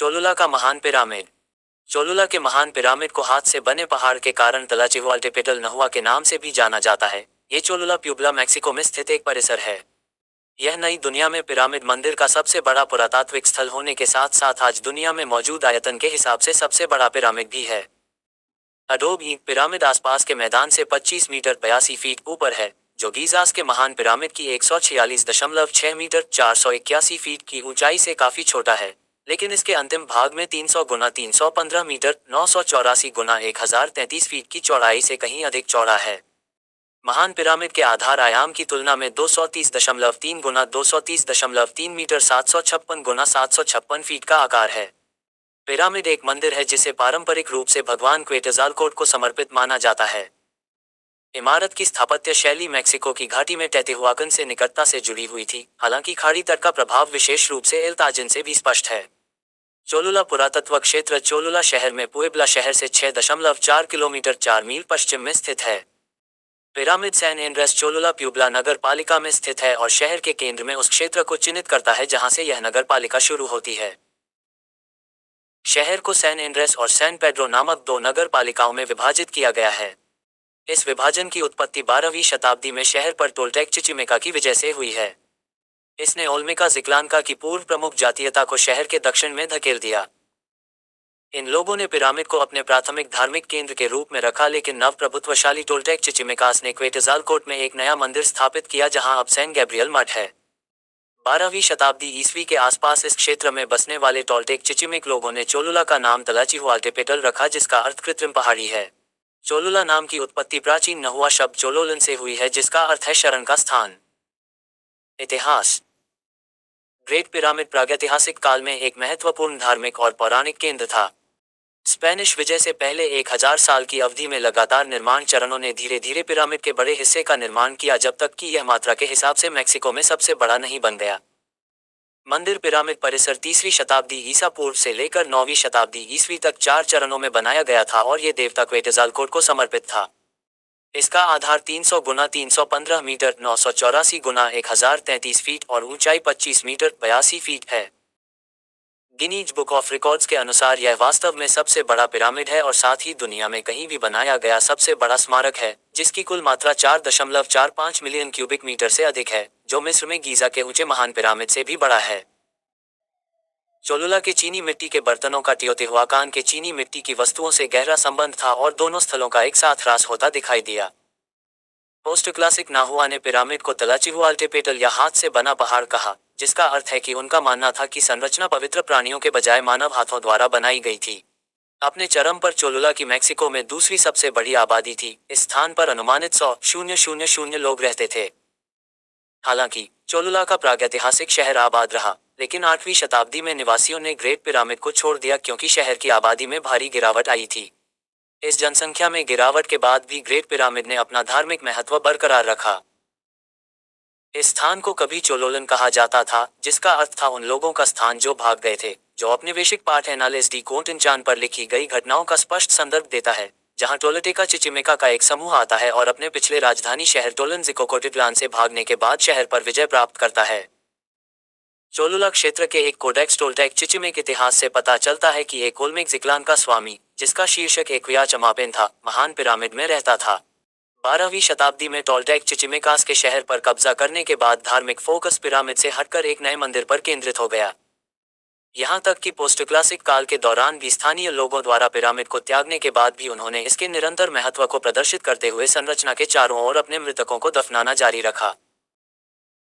Cholula का महान pyramid. Cholula के महान पिरामिड को हाथ से बने पहाड़ के कारण तलाचिहुआल्टेपेटल नहुआ के नाम से भी जाना जाता है। ये चोलुला प्यूबला मैक्सिको में स्थित एक परिसर है। यह नई दुनिया में पिरामिड मंदिर का सबसे बड़ा पुरातात्विक स्थल होने के साथ साथ आज दुनिया में मौजूद आयतन के हिसाब से सबसे बड़ा पिरामिड भी है। अडोबी पिरामिड आसपास के मैदान से 25 मीटर 82 फीट ऊपर है, जो गीजास के महान पिरामिड की 146.6 मीटर 481 फीट की ऊंचाई से काफी छोटा है, लेकिन इसके अंतिम भाग में 300 गुना 315 मीटर 984 गुना 1033 फीट की चौड़ाई से कहीं अधिक चौड़ा है। महान पिरामिड के आधार आयाम की तुलना में 230.3 गुना 230.3 मीटर 756 गुना 756 फीट का आकार है। पिरामिड एक मंदिर है जिसे पारंपरिक रूप से भगवान क्वेटज़ालकोट को समर्पित माना जाता है। इमारत की स्थापत्य शैली मैक्सिको की घाटी में टेतिहुआकन से निकटता से जुड़ी हुई थी, हालांकि खाड़ी तट का प्रभाव विशेष रूप से एल ताजिन से भी स्पष्ट है। चोलुला पुरातत्व क्षेत्र चोलुला शहर में पुएब्ला शहर से 6.4 किलोमीटर 4 मील पश्चिम में स्थित है। पिरामिड सैन एंड्रेस चोलुला प्यूबला नगर पालिका में स्थित है और शहर के केंद्र में उस क्षेत्र को चिन्हित करता है जहां से यह नगर पालिका शुरू होती है। शहर को सैन एंड्रेस और सैन पेड्रो नामक दो नगर पालिकाओं में विभाजित किया गया है। इस विभाजन की उत्पत्ति 12वीं शताब्दी में शहर पर टोल्टेक चिचिमेका की वजह से हुई है। इसने ओल्मेका जिक्लानका की पूर्व प्रमुख जातीयता को शहर के दक्षिण में धकेल दिया। इन लोगों ने पिरामिड को अपने प्राथमिक धार्मिक केंद्र के रूप में रखा, लेकिन नवप्रभुत्वशाली टोल्टेक चिचिमेकास ने क्वेटज़ालकोट में एक नया मंदिर स्थापित किया जहां अब सैन गैब्रियल मठ है। 12वीं शताब्दी ईस्वी के आसपास इस क्षेत्र में बसने वाले टोल्टेक चिचिमेक लोगों ने चोलुला का नाम तलाचिहुआल्टेपेटल रखा, जिसका अर्थ कृत्रिम पहाड़ी है। चोलुला नाम की उत्पत्ति प्राचीन नहुआ शब्द चोलोलन से हुई है, जिसका अर्थ है शरण का स्थान। इतिहास। ग्रेट पिरामिड प्रागैतिहासिक काल में एक महत्वपूर्ण धार्मिक और पौराणिक केंद्र था। स्पेनिश विजय से पहले 1000 साल की अवधि में लगातार निर्माण चरणों ने धीरे धीरे पिरामिड के बड़े हिस्से का निर्माण किया, जब तक कि यह मात्रा के हिसाब से मैक्सिको में सबसे बड़ा नहीं बन गया। मंदिर पिरामिड परिसर 3वीं शताब्दी ईसा पूर्व से लेकर 9वीं शताब्दी ईस्वी तक 4 चरणों में बनाया गया था और ये देवता क्वेटज़ालकोट को समर्पित था। इसका आधार 300 गुना 315 मीटर 984 गुना 1033 फीट और ऊंचाई 25 मीटर 82 फीट है। गिनीज बुक ऑफ रिकॉर्ड्स के अनुसार यह वास्तव में सबसे बड़ा पिरामिड है और साथ ही दुनिया में कहीं भी बनाया गया सबसे बड़ा स्मारक है, जिसकी कुल मात्रा 4.45 मिलियन क्यूबिक मीटर से अधिक है, जो मिस्र में गीजा के ऊंचे महान पिरामिड से भी बड़ा है। चोलुला के चीनी मिट्टी के बर्तनों का टियोतिहुआकान के चीनी मिट्टी की वस्तुओं से गहरा संबंध था और दोनों स्थलों का एक साथ ह्रास होता दिखाई दिया। पोस्ट क्लासिक नाहुआ ने पिरामिड को तलाचिहुआल्टेपेटल या हाथ से बना पहाड़ कहा, जिसका अर्थ है कि उनका मानना था कि संरचना पवित्र प्राणियों के बजाय मानव हाथों द्वारा बनाई गई थी। अपने चरम पर चोलुला की मैक्सिको में दूसरी सबसे बड़ी आबादी थी। इस स्थान पर अनुमानित 100,000 लोग रहते थे। हालांकि चोलुला का प्रागैतिहासिक शहर आबाद रहा, लेकिन 8वीं शताब्दी में निवासियों ने ग्रेट पिरामिड को छोड़ दिया क्योंकि शहर की आबादी में भारी गिरावट आई थी। इस जनसंख्या में गिरावट के बाद भी ग्रेट पिरामिड ने अपना धार्मिक महत्व बरकरार रखा। इस स्थान को कभी चोलोलन कहा जाता था, जिसका अर्थ था उन लोगों का स्थान जो भाग गए थे, जो औपनिवेशिक पाठ एनालिस डी कोंटिनचान पर लिखी गई घटनाओं का स्पष्ट संदर्भ देता है, जहां टोलटेका चिचिमेका का एक समूह आता है और अपने पिछले राजधानी शहर टोलनजिकोकोटिट्लान से भागने के बाद शहर पर विजय प्राप्त करता है। चोलुला क्षेत्र के एक कोडेक्स टोल्टेक चिचिमेक इतिहास से पता चलता है कि एक ओल्मेक जिक्लान का स्वामी, जिसका शीर्षक एक्विया चमापेन था, महान पिरामिड में रहता था। 12वीं शताब्दी में टोल्टेक चिचिमेकास के शहर पर कब्जा करने के बाद धार्मिक फोकस पिरामिड से हटकर एक नए मंदिर पर केंद्रित हो गया। यहाँ तक कि पोस्ट क्लासिक काल के दौरान भी स्थानीय लोगों द्वारा पिरामिड को त्यागने के बाद भी उन्होंने इसके निरंतर महत्व को प्रदर्शित करते हुए संरचना के चारों ओर अपने मृतकों को दफनाना जारी रखा।